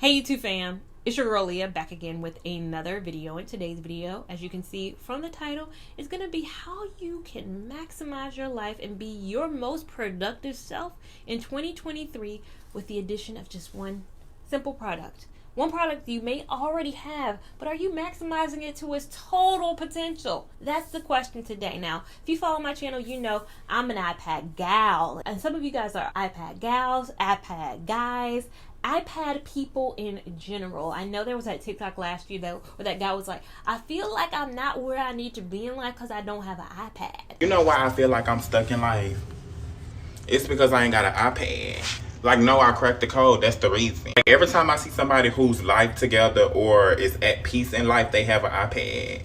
Hey YouTube fam, it's your girl Leah back again with another video. In today's video, as you can see from the title, is going to be how you can maximize your life and be your most productive self in 2023 with the addition of just one simple product. One product you may already have, but are you maximizing it to its total potential? That's the question today. Now, if you follow my channel, you know I'm an iPad gal. And some of you guys are iPad gals, iPad guys, iPad people in general. I know there was that TikTok last year where that guy was like, I feel like I'm not where I need to be in life because I don't have an iPad. You know why I feel like I'm stuck in life? It's because I ain't got an iPad. Like, no, I cracked the code. That's the reason. Like, every time I see somebody who's life together or is at peace in life, they have an iPad.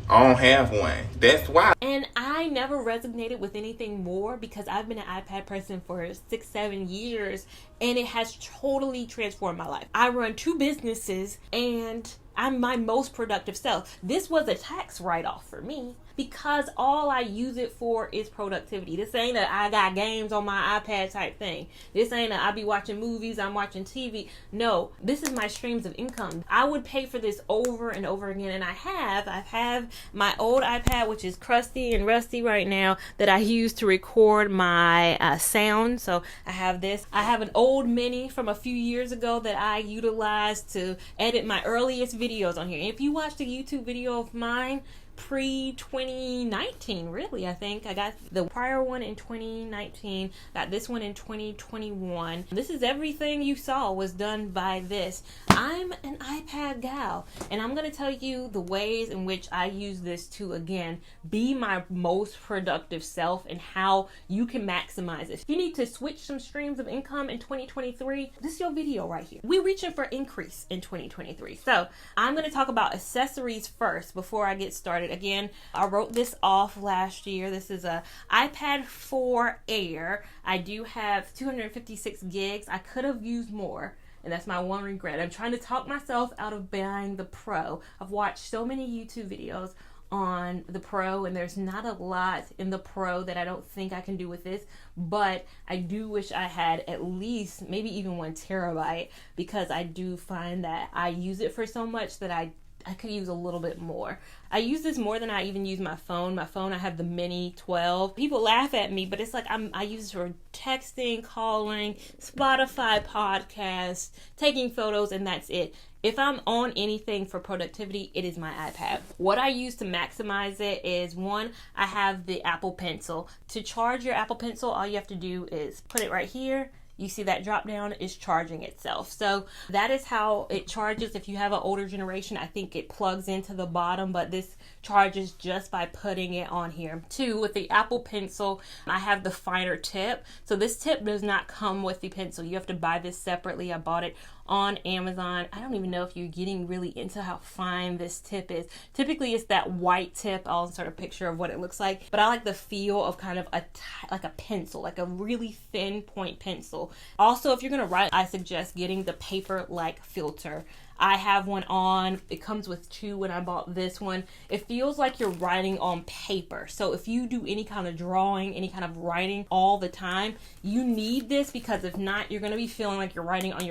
I don't have one. That's why. And I never resonated with anything more because I've been an iPad person for 6-7 years and it has totally transformed my life. I run 2 businesses and I'm my most productive self. This was a tax write-off for me because all I use it for is productivity. This ain't a I got games on my iPad type thing. This ain't a I be watching movies, I'm watching TV. No, this is my streams of income. I would pay for this over and over again, and I have my old iPad, which is crusty and rusty right now, that I use to record my sound. So I have this. I have an old mini from a few years ago that I utilized to edit my earliest videos on here. And if you watched a YouTube video of mine pre-2019, really, I think I got the prior one in 2019, got this one in 2021. This is everything you saw was done by this. I'm an iPad gal, and I'm going to tell you the ways in which I use this to, again, be my most productive self and how you can maximize it. If you need to switch some streams of income in 2023, this is your video right here. We're reaching for increase in 2023. So I'm going to talk about accessories first before I get started. Again, I wrote this off last year. This is a iPad 4 Air. I do have 256 gigs. I could have used more, and that's my one regret. I'm trying to talk myself out of buying the Pro. I've watched so many YouTube videos on the Pro, and there's not a lot in the Pro that I don't think I can do with this, but I do wish I had at least maybe even 1 terabyte because I do find that I use it for so much that I could use a little bit more. I use this more than I even use my phone. My phone, I have the Mini 12. People laugh at me, but it's like I use it for texting, calling, Spotify podcasts, taking photos, and that's it. If I'm on anything for productivity, it is my iPad. What I use to maximize it is, one, I have the Apple Pencil. To charge your Apple Pencil, all you have to do is put it right here. You see that drop down is charging itself. So that is how it charges. If you have an older generation, I think it plugs into the bottom, but this charges just by putting it on here. 2, with the Apple Pencil, I have the finer tip. So this tip does not come with the pencil. You have to buy this separately. I bought it on Amazon. I don't even know if you're getting really into how fine this tip is. Typically it's that white tip. I'll insert a picture of what it looks like, but I like the feel of kind of like a pencil, like a really thin point pencil. Also, if you're gonna write, I suggest getting the paper-like filter. I have one on. It comes with 2 when I bought this one. It feels like you're writing on paper. So if you do any kind of drawing, any kind of writing all the time, you need this, because if not, you're going to be feeling like you're writing on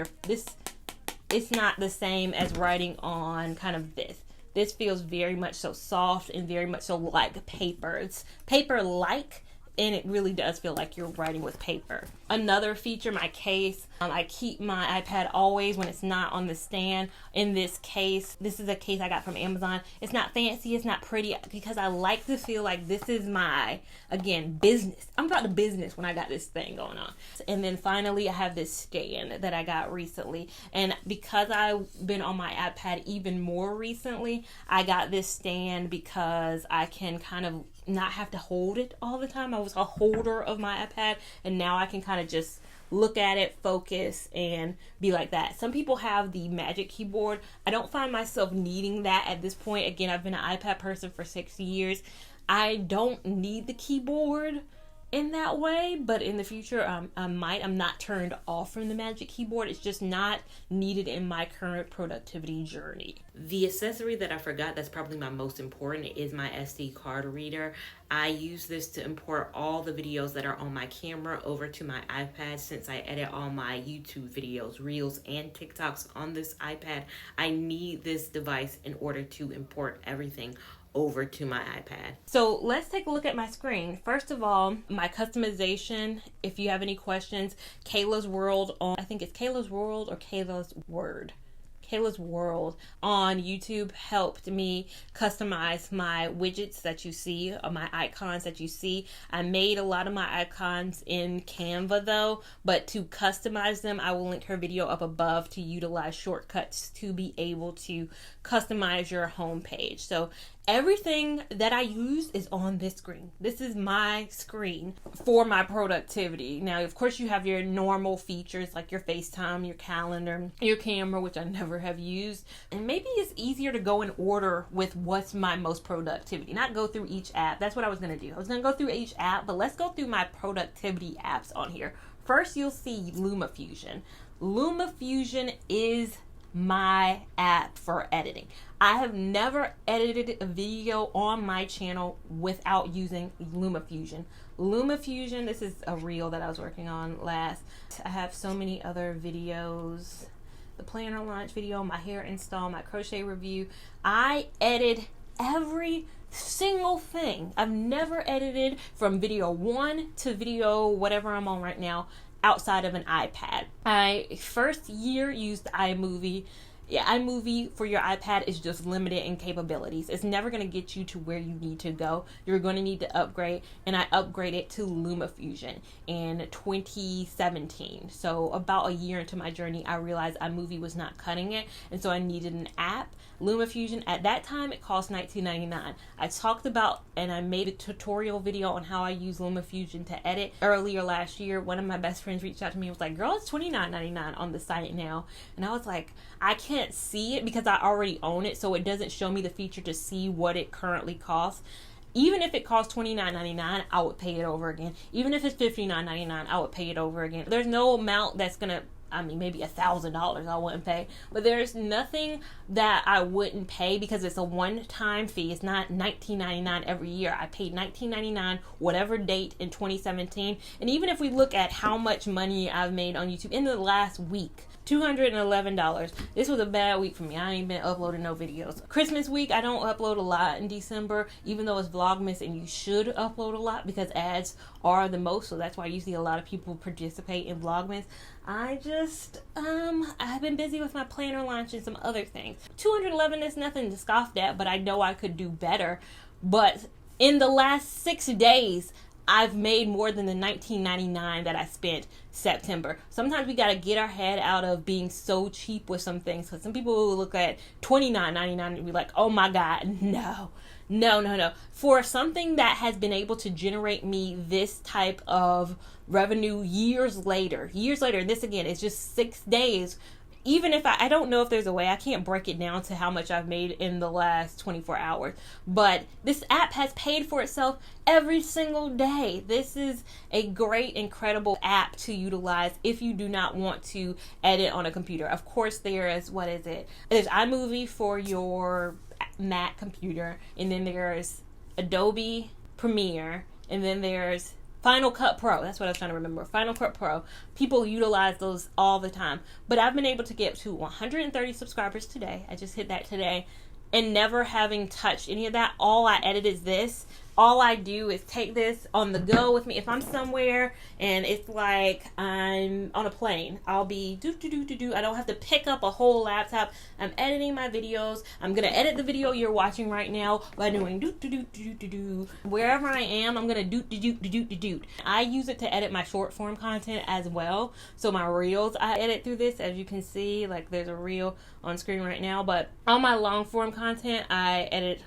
it's not the same as writing on kind of this. This feels very much so soft and very much so like paper. It's paper-like, and it really does feel like you're writing with paper. Another feature, my case. I keep my iPad always when it's not on the stand in this case. This is a case I got from Amazon. It's not fancy, it's not pretty, because I like to feel like this is my, again, business. I'm about the business when I got this thing going on. And then finally, I have this stand that I got recently. And because I've been on my iPad even more recently, I got this stand because I can kind of not have to hold it all the time. I was a holder of my iPad, and now I can kind of just look at it, focus, and be like that. Some people have the Magic Keyboard. I don't find myself needing that at this point. Again, I've been an iPad person for 6 years. I don't need the keyboard in that way, but in the future I'm not turned off from the Magic Keyboard. It's just not needed in my current productivity journey. The accessory that I forgot that's probably my most important is my SD card reader. I use this to import all the videos that are on my camera over to my iPad. Since I edit all my YouTube videos, Reels, and TikToks on this iPad, I need this device in order to import everything over to my iPad. So let's take a look at my screen. First of all, my customization. If you have any questions, Kayla's World on, I think it's Kayla's World or Kayla's Word. Kayla's World on YouTube helped me customize my widgets that you see, or my icons that you see. I made a lot of my icons in Canva though, but to customize them, I will link her video up above to utilize shortcuts to be able to customize your home page. So everything that I use is on this screen. This is my screen for my productivity. Now, of course, you have your normal features like your FaceTime, your calendar, your camera, which I never have used. And maybe it's easier to go in order with what's my most productivity, not go through each app. That's what I was going to do. I was going to go through each app, but let's go through my productivity apps on here. First, you'll see LumaFusion. LumaFusion is my app for editing. I have never edited a video on my channel without using LumaFusion. LumaFusion, this is a reel that I was working on last. I have so many other videos. The planner launch video, my hair install, my crochet review. I edit every single thing. I've never edited from video 1 to video whatever I'm on right now outside of an iPad. I first year used iMovie. Yeah, iMovie for your iPad is just limited in capabilities. It's never going to get you to where you need to go. You're going to need to upgrade, and I upgraded to LumaFusion in 2017. So about a year into my journey, I realized iMovie was not cutting it, and so I needed an app. LumaFusion, at that time, it cost $19.99. I talked about and I made a tutorial video on how I use LumaFusion to edit earlier last year. One of my best friends reached out to me and was like, girl, it's $29.99 on the site now. And I was like, I can't see it because I already own it, so it doesn't show me the feature to see what it currently costs. Even if it costs $29.99, I would pay it over again. Even if it's $59.99, I would pay it over again. There's no amount that's gonna, I mean, maybe $1,000 I wouldn't pay, but there's nothing that I wouldn't pay because it's a one-time fee. It's not $19.99 every year. I paid $19.99 whatever date in 2017. And even if we look at how much money I've made on YouTube in the last week, $211. This was a bad week for me. I ain't been uploading no videos. Christmas week, I don't upload a lot in December, even though it's Vlogmas and you should upload a lot because ads are the most. So that's why you see a lot of people participate in Vlogmas. I've been busy with my planner launch and some other things. 211 is nothing to scoff at, but I know I could do better. But in the last 6 days, I've made more than the $19.99 that I spent September. Sometimes we got to get our head out of being so cheap with some things, because some people will look at $29.99 and be like, oh my God, no. For something that has been able to generate me this type of revenue years later, this again, it's just 6 days. Even if I don't know if there's a way, I can't break it down to how much I've made in the last 24 hours. But this app has paid for itself every single day. This is a great, incredible app to utilize if you do not want to edit on a computer. Of course, there's iMovie for your Mac computer, and then there's Adobe Premiere, and then there's Final Cut Pro. That's what I was trying to remember. Final Cut Pro. People utilize those all the time. But I've been able to get to 130 subscribers today. I just hit that today. And never having touched any of that. All I edit is this. All I do is take this on the go with me. If I'm somewhere and it's like I'm on a plane, I'll be do. I don't have to pick up a whole laptop. I'm editing my videos. I'm going to edit the video you're watching right now by doing do. Wherever I am, I'm going to do. I use it to edit my short form content as well. So my reels, I edit through this. As you can see, like there's a reel on screen right now. But all my long form content, I edit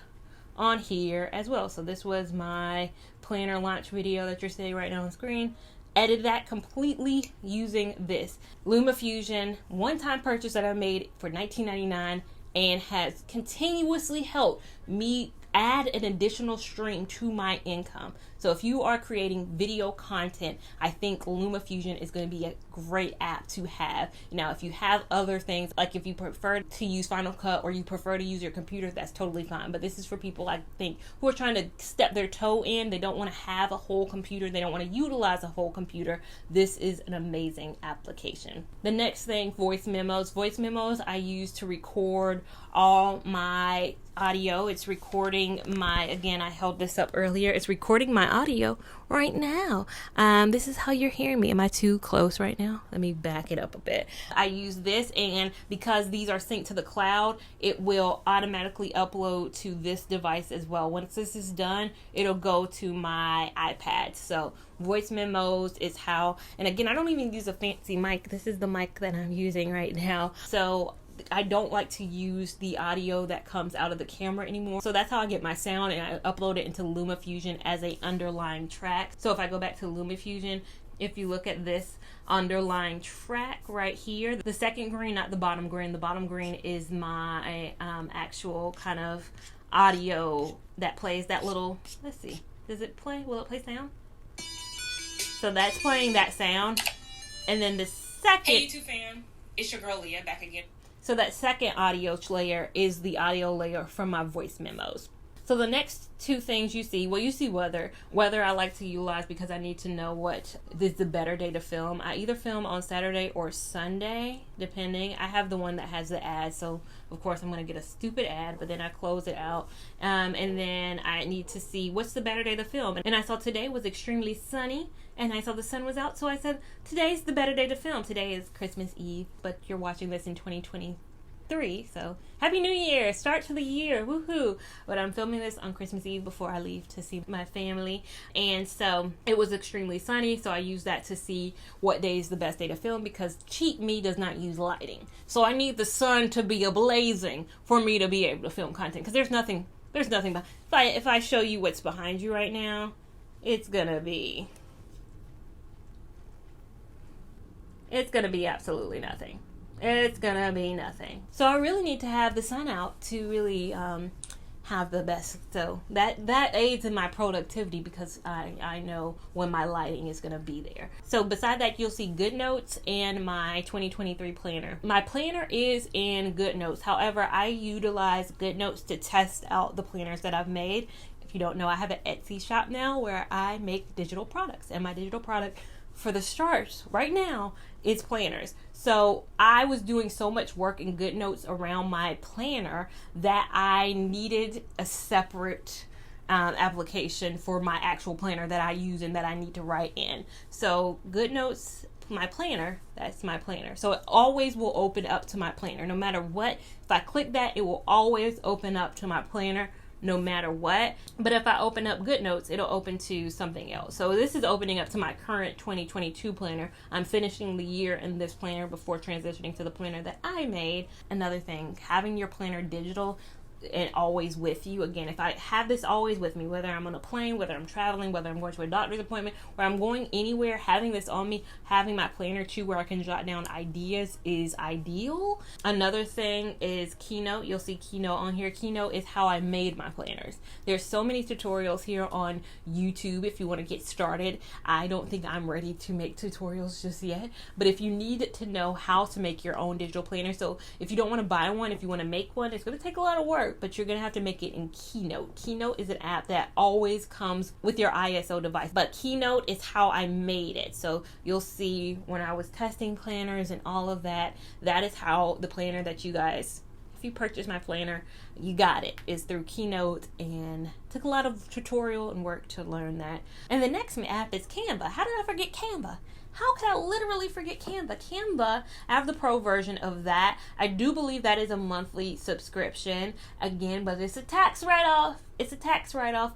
on here as well. So this was my planner launch video that you're seeing right now on screen. Edit that completely using this LumaFusion one-time purchase that I made for $19.99 and has continuously helped me add an additional stream to my income. So if you are creating video content, I think LumaFusion is going to be a great app to have. Now, if you have other things, like if you prefer to use Final Cut or you prefer to use your computer, that's totally fine. But this is for people, I think, who are trying to step their toe in. They don't want to have a whole computer. They don't want to utilize a whole computer. This is an amazing application. The next thing, voice memos. Voice memos I use to record all my audio. It's recording my, again, I held this up earlier. It's recording my audio right now. This is how you're hearing me. Am I too close right now? Let me back it up a bit. I use this, and because these are synced to the cloud, it will automatically upload to this device as well. Once this is done, it'll go to my iPad. So voice memos is how, and again, I don't even use a fancy mic. This is the mic that I'm using right now. So I don't like to use the audio that comes out of the camera anymore. So that's how I get my sound, and I upload it into LumaFusion as a underlying track. So if I go back to LumaFusion, if you look at this underlying track right here, the second green, not the bottom green, the bottom green is my actual kind of audio that plays that little, let's see, does it play? Will it play sound? So that's playing that sound. And then the second... Hey YouTube fam, it's your girl Leah back again. So that second audio layer is the audio layer from my voice memos. So the next two things you see, well, you see weather I like to utilize because I need to know what is the better day to film. I either film on Saturday or Sunday, depending. I have the one that has the ad, so of course I'm going to get a stupid ad, but then I close it out. And then I need to see what's the better day to film. And I saw today was extremely sunny, and I saw the sun was out, so I said, today's the better day to film. Today is Christmas Eve, but you're watching this in 2023, so Happy New Year, start to the year, woohoo. But I'm filming this on Christmas Eve before I leave to see my family, and so it was extremely sunny, so I used that to see what day is the best day to film, because cheap me does not use lighting, so I need the sun to be ablazing for me to be able to film content, because there's nothing if I show you what's behind you right now, it's gonna be absolutely nothing. It's gonna be nothing. So I really need to have the sun out to really have the best. So that aids in my productivity, because I know when my lighting is gonna be there. So beside that, you'll see GoodNotes and my 2023 planner. My planner is in GoodNotes. However, I utilize GoodNotes to test out the planners that I've made. If you don't know, I have an Etsy shop now where I make digital products, and my digital product for the start right now is planners. So I was doing so much work in GoodNotes around my planner that I needed a separate application for my actual planner that I use and that I need to write in. So GoodNotes, my planner, that's my planner. So it always will open up to my planner. No matter what, if I click that, it will always open up to my planner, no matter what. But if I open up GoodNotes, it'll open to something else. So this is opening up to my current 2022 planner. I'm finishing the year in this planner before transitioning to the planner that I made. Another thing, having your planner digital and always with you. Again, if I have this always with me, whether I'm on a plane, whether I'm traveling, whether I'm going to a doctor's appointment, where I'm going anywhere, having this on me, having my planner too, where I can jot down ideas, is ideal. Another thing is Keynote. You'll see Keynote on here. Keynote is how I made my planners. There's so many tutorials here on YouTube if you want to get started. I don't think I'm ready to make tutorials just yet, but if you need to know how to make your own digital planner, so if you don't want to buy one, if you want to make one, it's going to take a lot of work, but you're going to have to make it in Keynote. Keynote is an app that always comes with your ISO device, but Keynote is how I made it. So you'll see when I was testing planners and all of that, that is how the planner that you guys, if you purchase my planner, you got it, is through Keynote, and took a lot of tutorial and work to learn that. And the next app is Canva. How did I forget Canva? How could I literally forget Canva? Canva, I have the pro version of that. I do believe that is a monthly subscription. Again, but it's a tax write-off. It's a tax write-off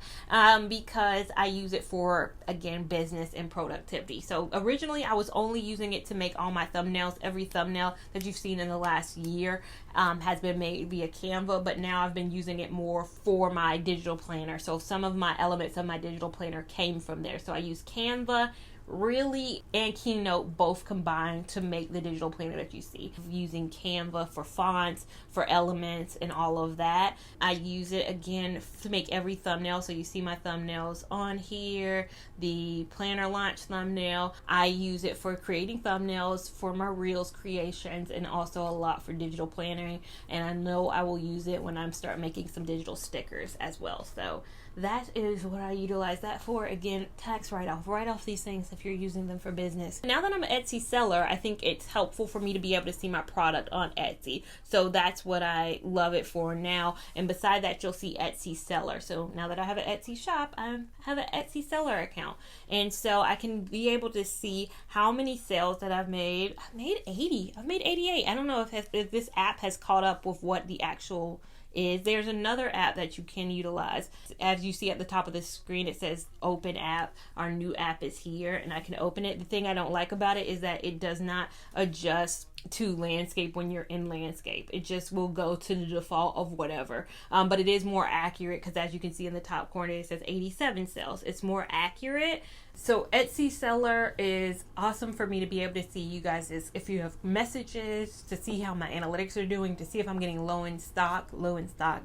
because I use it for, again, business and productivity. So originally I was only using it to make all my thumbnails. Every thumbnail that you've seen in the last year has been made via Canva, but now I've been using it more for my digital planner. So some of my elements of my digital planner came from there. So I use Canva really and Keynote both combined to make the digital planner that you see. Using Canva for fonts, for elements, and all of that. I use it again to make every thumbnail. So you see my thumbnails on here, the planner launch thumbnail. I use it for creating thumbnails for my Reels creations, and also a lot for digital planning. And I know I will use it when I start making some digital stickers as well. So that is what I utilize that for. Again, tax write-off. Write off these things if you're using them for business. Now that I'm an Etsy seller, I think it's helpful for me to be able to see my product on Etsy. So that's what I love it for now. And beside that, you'll see Etsy seller. So now that I have an Etsy shop, I have an Etsy seller account. And so I can be able to see how many sales that I've made. I've made 80. I've made 88. I don't know if this app has caught up with what the actual is. There's another app that you can utilize. As you see at the top of the screen, it says open app. Our new app is here, and I can open it. The thing I don't like about it is that it does not adjust to landscape when you're in landscape. It just will go to the default of whatever. But it is more accurate, because as you can see in the top corner, it says 87 sales. It's more accurate. So Etsy seller is awesome for me to be able to see you guys if you have messages, to see how my analytics are doing, to see if I'm getting low in stock,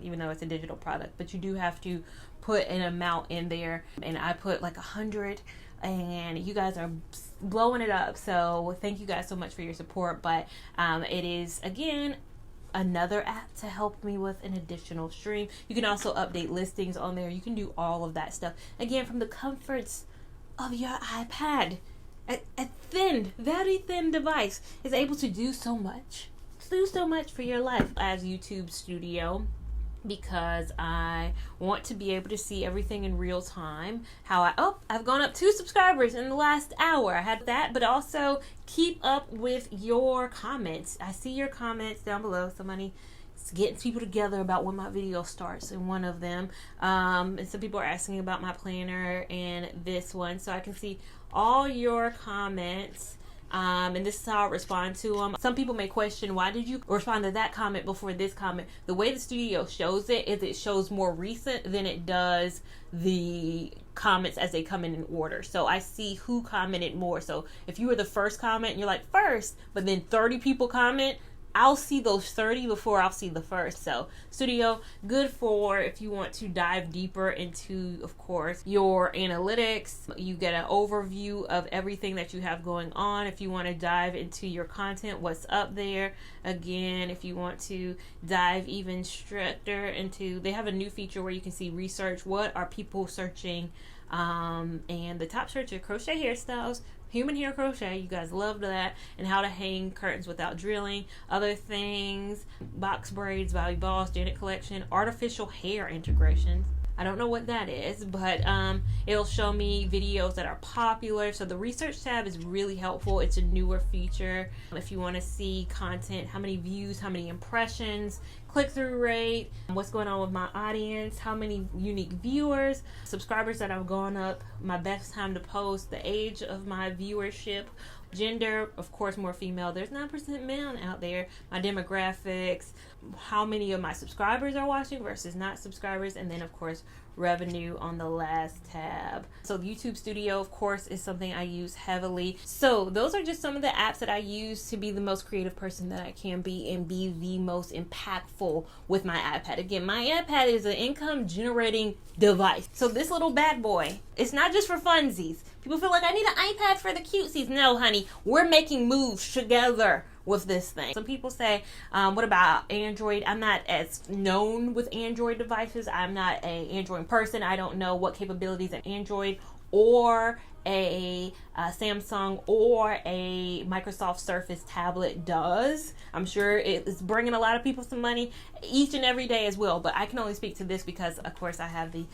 even though it's a digital product. But you do have to put an amount in there, and I put like 100, and you guys are blowing it up. So thank you guys so much for your support. But it is, again, another app to help me with an additional stream. You can also update listings on there. You can do all of that stuff, again, from the comforts of your iPad. A thin, very thin device is able to do so much. Do so much for your life. As YouTube Studio, because I want to be able to see everything in real time. I've gone up 2 subscribers in the last hour. I had that, but also keep up with your comments. I see your comments down below. Somebody getting people together about when my video starts, in one of them, and some people are asking about my planner and this one, so I can see all your comments. And this is how I respond to them. Some people may question, why did you respond to that comment before this comment? The way the studio shows it is it shows more recent than it does the comments as they come in order. So I see who commented more. So if you were the first comment and you're like first, but then 30 people comment, I'll see those 30 before I'll see the first. So Studio, good for if you want to dive deeper into, of course, your analytics. You get an overview of everything that you have going on. If you want to dive into your content, what's up there. Again, if you want to dive even stricter into, they have a new feature where you can see research. What are people searching? And the top search are crochet hairstyles, human hair crochet, you guys loved that, and how to hang curtains without drilling, other things, box braids, Valley Balls, Janet Collection, artificial hair integrations. I don't know what that is, but it'll show me videos that are popular. So the research tab is really helpful. It's a newer feature. If you want to see content, how many views, how many impressions, click-through rate, what's going on with my audience, how many unique viewers, subscribers that have gone up, my best time to post, the age of my viewership, gender, of course, more female. There's 9% men out there. My demographics, how many of my subscribers are watching versus not subscribers, and then, of course, revenue on the last tab. So YouTube Studio, of course, is something I use heavily. So those are just some of the apps that I use to be the most creative person that I can be and be the most impactful with my iPad. Again, my iPad is an income generating device. So this little bad boy, it's not just for funsies. People feel like I need an iPad for the cutesies. No, honey, we're making moves together with this thing. Some people say, what about Android? I'm not as known with Android devices. I'm not an Android person. I don't know what capabilities an Android or a Samsung or a Microsoft Surface tablet does. I'm sure it's bringing a lot of people some money each and every day as well, but I can only speak to this because, of course, I have the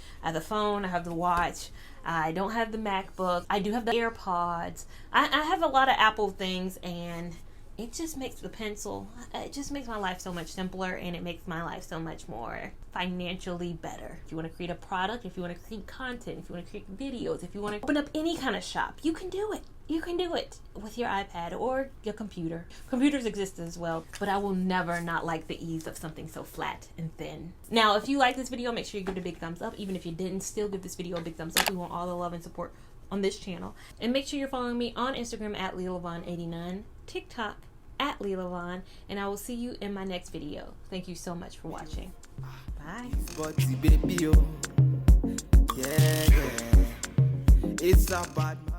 phone, I have the watch, I don't have the MacBook, I do have the AirPods. I have a lot of Apple things, and it just makes the pencil, it just makes my life so much simpler, and it makes my life so much more financially better. If you want to create a product, if you want to create content, if you want to create videos, if you want to open up any kind of shop, you can do it. You can do it with your iPad or your computer. Computers exist as well, but I will never not like the ease of something so flat and thin. Now, if you like this video, make sure you give it a big thumbs up. Even if you didn't, still give this video a big thumbs up. We want all the love and support on this channel. And make sure you're following me on Instagram at LIA LAVON89, TikTok at LIA LAVON, and I will see you in my next video. Thank you so much for watching. Bye. Baby, oh. Yeah, yeah. It's a bad man.